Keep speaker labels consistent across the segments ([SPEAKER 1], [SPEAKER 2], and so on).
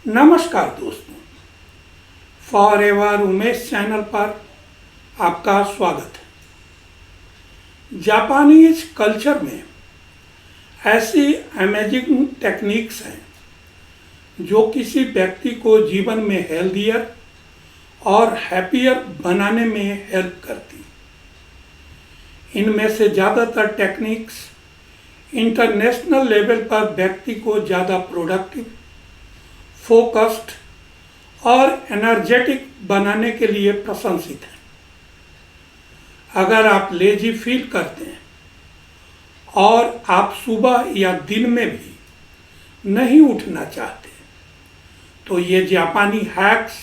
[SPEAKER 1] नमस्कार दोस्तों, forever Umesh channel पर आपका स्वागत है। जापानीज कल्चर में ऐसी अमेजिंग टेक्निक्स हैं जो किसी व्यक्ति को जीवन में हेल्दियर और हैप्पियर बनाने में हेल्प करती। इनमें से ज़्यादातर टेक्निक्स इंटरनेशनल लेवल पर व्यक्ति को ज़्यादा प्रोडक्टिव, फोकस्ड और एनर्जेटिक बनाने के लिए प्रशंसित है। अगर आप लेजी फील करते हैं और आप सुबह या दिन में भी नहीं उठना चाहते, तो ये जापानी हैक्स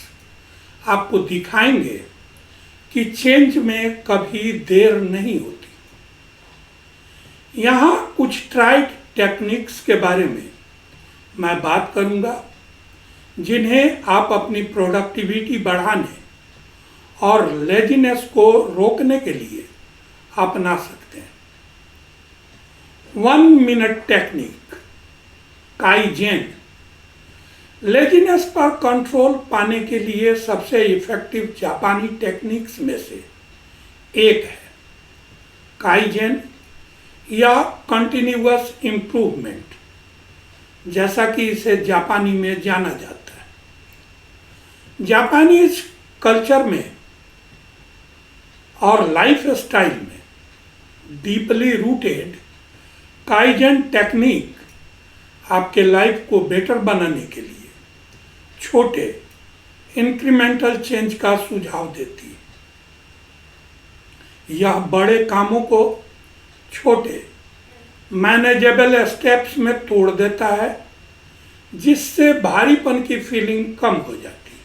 [SPEAKER 1] आपको दिखाएंगे कि चेंज में कभी देर नहीं होती। यहाँ कुछ ट्राइड टेक्निक्स के बारे में मैं बात करूँगा जिन्हें आप अपनी प्रोडक्टिविटी बढ़ाने और लेजीनेस को रोकने के लिए अपना सकते हैं। 1 मिनट टेक्निक काइजेन लेजीनेस पर कंट्रोल पाने के लिए सबसे इफेक्टिव जापानी टेक्निक्स में से एक है। काइजेन या कंटिन्यूअस इम्प्रूवमेंट, जैसा कि इसे जापानी में जाना जाता है। जापानीज कल्चर में और लाइफ स्टाइल में डीपली रूटेड काइजेन टेक्निक आपके लाइफ को बेटर बनाने के लिए छोटे इंक्रीमेंटल चेंज का सुझाव देती है। यह बड़े कामों को छोटे मैनेजेबल स्टेप्स में तोड़ देता है, जिससे भारीपन की फीलिंग कम हो जाती है।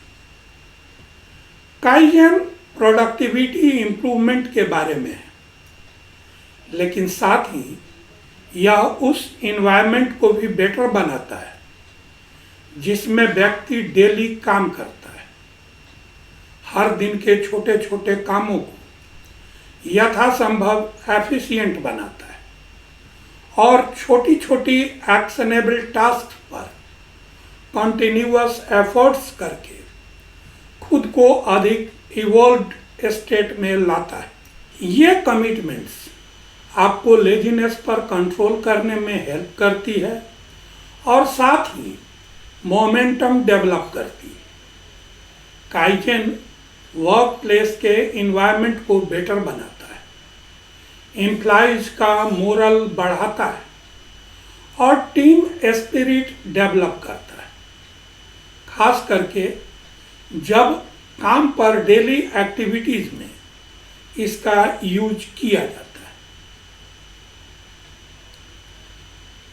[SPEAKER 1] काइजेन प्रोडक्टिविटी इम्प्रूवमेंट के बारे में है, लेकिन साथ ही यह उस इन्वायरमेंट को भी बेटर बनाता है जिसमें व्यक्ति डेली काम करता है। हर दिन के छोटे छोटे कामों को यथासंभव एफिशिएंट बनाता है और छोटी छोटी एक्शनेबल टास्क पर कंटिन्यूअस एफर्ट्स करके खुद को अधिक इवॉल्व्ड स्टेट में लाता है। ये कमिटमेंट्स आपको लेजीनेस पर कंट्रोल करने में हेल्प करती है और साथ ही मोमेंटम डेवलप करती है। काइजेन वर्क प्लेस के इन्वायरमेंट को बेटर बनाता है, एम्प्लॉइज का मोरल बढ़ाता है और टीम स्पिरिट डेवलप करता है, खास करके जब काम पर डेली एक्टिविटीज में इसका यूज किया जाता है।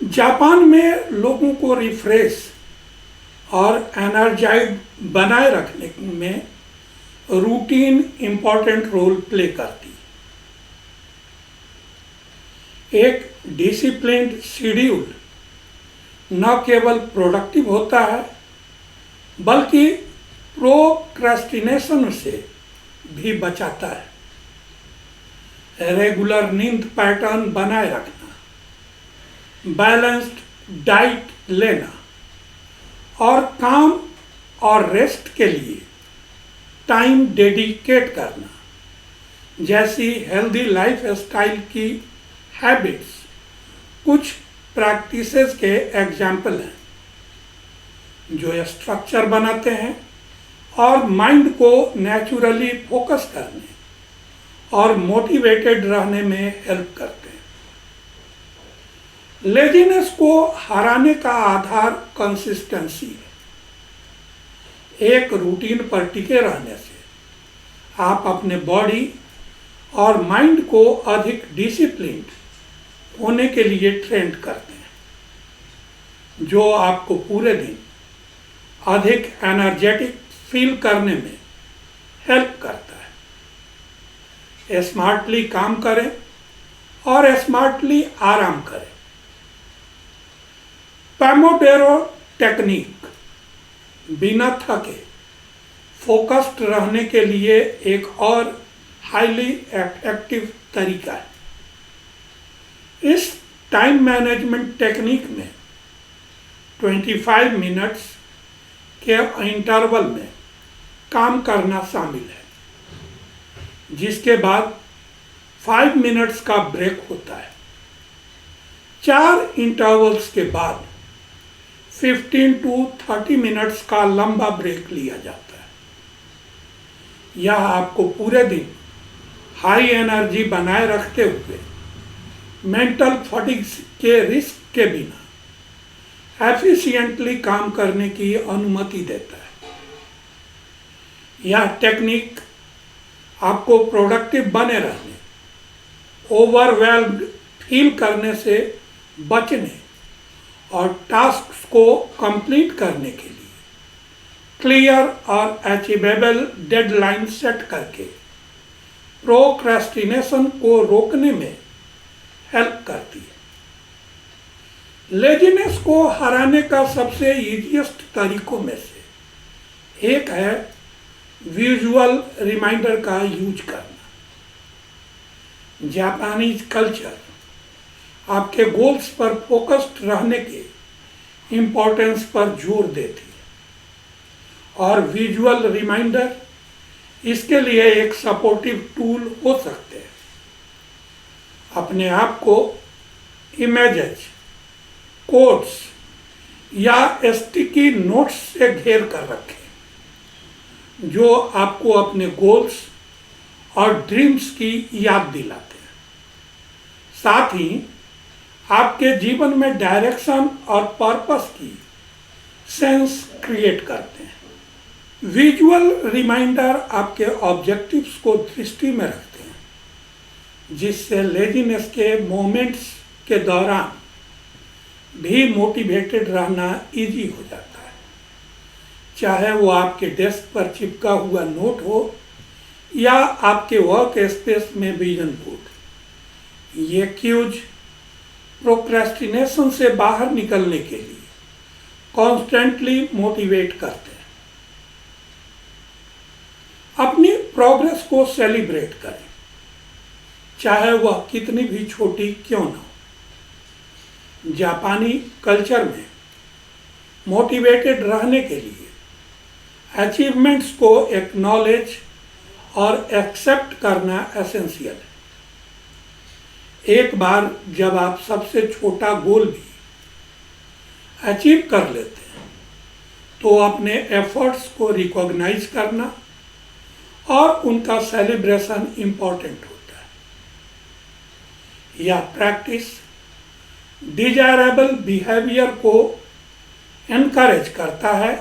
[SPEAKER 1] जापान में लोगों को रिफ्रेश और एनर्जाइज बनाए रखने में रूटीन इंपॉर्टेंट रोल प्ले करती है। एक डिसिप्लिन्ड शेड्यूल न केवल प्रोडक्टिव होता है बल्कि प्रोक्रेस्टिनेशन से भी बचाता है। रेगुलर नींद पैटर्न बनाए रखना, बैलेंस्ड डाइट लेना और काम और रेस्ट के लिए टाइम डेडिकेट करना जैसी हेल्दी लाइफ स्टाइल की हैबिट्स कुछ प्रैक्टिसेस के एग्जाम्पल हैं जो स्ट्रक्चर बनाते हैं और माइंड को नेचुरली फोकस करने और मोटिवेटेड रहने में हेल्प करते हैं। लेजीनेस को हराने का आधार कंसिस्टेंसी है। एक रूटीन पर टिके रहने से आप अपने बॉडी और माइंड को अधिक डिसिप्लिन्ड होने के लिए ट्रेंड करते हैं, जो आपको पूरे दिन अधिक एनर्जेटिक फील करने में हेल्प करता है। स्मार्टली काम करें और स्मार्टली आराम करें। पोमोडोरो टेक्निक बिना थके फोकस्ड रहने के लिए एक और हाईली इफेक्टिव तरीका है। इस टाइम मैनेजमेंट टेक्निक में 25 मिनट्स के इंटरवल में काम करना शामिल है, जिसके बाद 5 मिनट्स का ब्रेक होता है। 4 इंटरवल्स के बाद 15 to 30 मिनट्स का लंबा ब्रेक लिया जाता है। यह आपको पूरे दिन हाई एनर्जी बनाए रखते हुए मेंटल फटीग के रिस्क के बिना एफिशिएंटली काम करने की अनुमति देता है। यह टेक्निक आपको प्रोडक्टिव बने रहने, ओवरवेल्म्ड फील करने से बचने और टास्क को कंप्लीट करने के लिए क्लियर और अचीवेबल डेडलाइन सेट करके प्रोक्रेस्टिनेशन को रोकने में हेल्प करती है। लेजीनेस को हराने का सबसे इजीएस्ट तरीकों में से एक है विजुअल रिमाइंडर का यूज करना। जापानीज कल्चर आपके गोल्स पर फोकस्ड रहने के इम्पोर्टेंस पर जोर देती है और विजुअल रिमाइंडर इसके लिए एक सपोर्टिव टूल हो सकते हैं। अपने आप को इमेजेस, कोट्स या स्टिकी नोट्स से घेर कर रखें जो आपको अपने गोल्स और ड्रीम्स की याद दिलाते हैं, साथ ही आपके जीवन में डायरेक्शन और पर्पस की सेंस क्रिएट करते हैं। विजुअल रिमाइंडर आपके ऑब्जेक्टिव्स को दृष्टि में रखते हैं, जिससे लेजीनेस के मोमेंट्स के दौरान भी मोटिवेटेड रहना इजी हो जाता है, चाहे वो आपके डेस्क पर चिपका हुआ नोट हो या आपके वर्क स्पेस में विजन बोर्ड। ये क्यूज प्रोक्रेस्टिनेशन से बाहर निकलने के लिए कॉन्स्टेंटली मोटिवेट करते हैं। अपनी प्रोग्रेस को सेलिब्रेट करें, चाहे वह कितनी भी छोटी क्यों न हो। जापानी कल्चर में मोटिवेटेड रहने के लिए अचीवमेंट्स को एक्नॉलेज और एक्सेप्ट करना एसेंशियल है। एक बार जब आप सबसे छोटा गोल भी अचीव कर लेते हैं तो अपने एफर्ट्स को रिकॉग्नाइज करना और उनका सेलिब्रेशन इम्पॉर्टेंट होता है। यह प्रैक्टिस डिजायरेबल बिहेवियर को एनकरेज करता है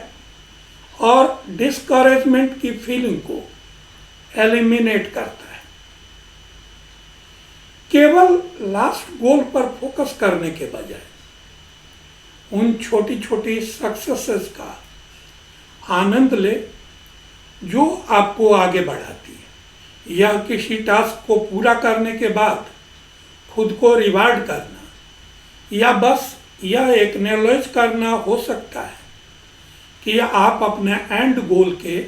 [SPEAKER 1] और डिस्करेजमेंट की फीलिंग को एलिमिनेट करता है। केवल लास्ट गोल पर फोकस करने के बजाय उन छोटी छोटी सक्सेसेस का आनंद ले जो आपको आगे बढ़ाती है। यह किसी टास्क को पूरा करने के बाद खुद को रिवार्ड करना या बस यह एक्नॉलेज करना हो सकता है कि आप अपने एंड गोल के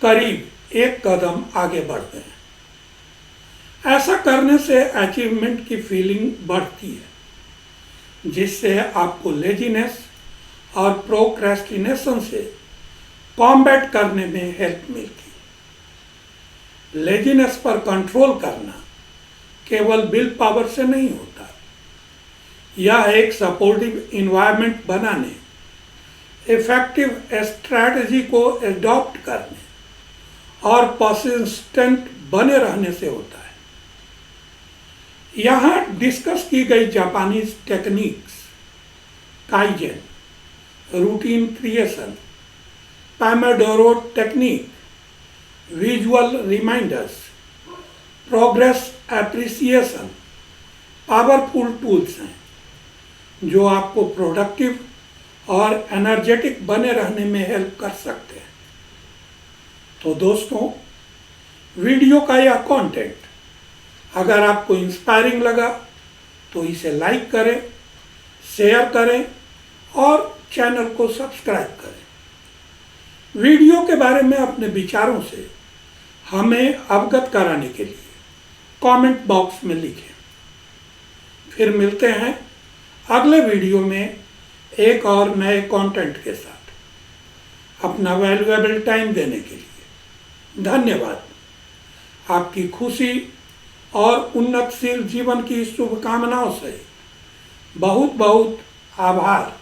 [SPEAKER 1] करीब एक कदम आगे बढ़ गए हैं। ऐसा करने से अचीवमेंट की फीलिंग बढ़ती है, जिससे आपको लेजीनेस और प्रोक्रेस्टिनेशन से कॉम्बैट करने में हेल्प मिलती है। लेजीनेस पर कंट्रोल करना केवल विल पावर से नहीं होता, यह एक सपोर्टिव इन्वायरमेंट बनाने, इफेक्टिव स्ट्रैटेजी को एडॉप्ट करने और परसिस्टेंट बने रहने से होता है। यहाँ डिस्कस की गई Japanese techniques kaizen, routine creation, pomodoro technique, visual reminders, progress appreciation powerful tools हैं जो आपको प्रोडक्टिव और एनर्जेटिक बने रहने में हेल्प कर सकते हैं। तो दोस्तों, वीडियो का यह कंटेंट अगर आपको इंस्पायरिंग लगा तो इसे लाइक करें, शेयर करें और चैनल को सब्सक्राइब करें। वीडियो के बारे में अपने विचारों से हमें अवगत कराने के लिए कमेंट बॉक्स में लिखें। फिर मिलते हैं अगले वीडियो में एक और नए कंटेंट के साथ। अपना वैल्यूएबल टाइम देने के लिए। धन्यवाद। आपकी खुशी और उन्नतशील जीवन की शुभकामनाओं से बहुत बहुत आभार।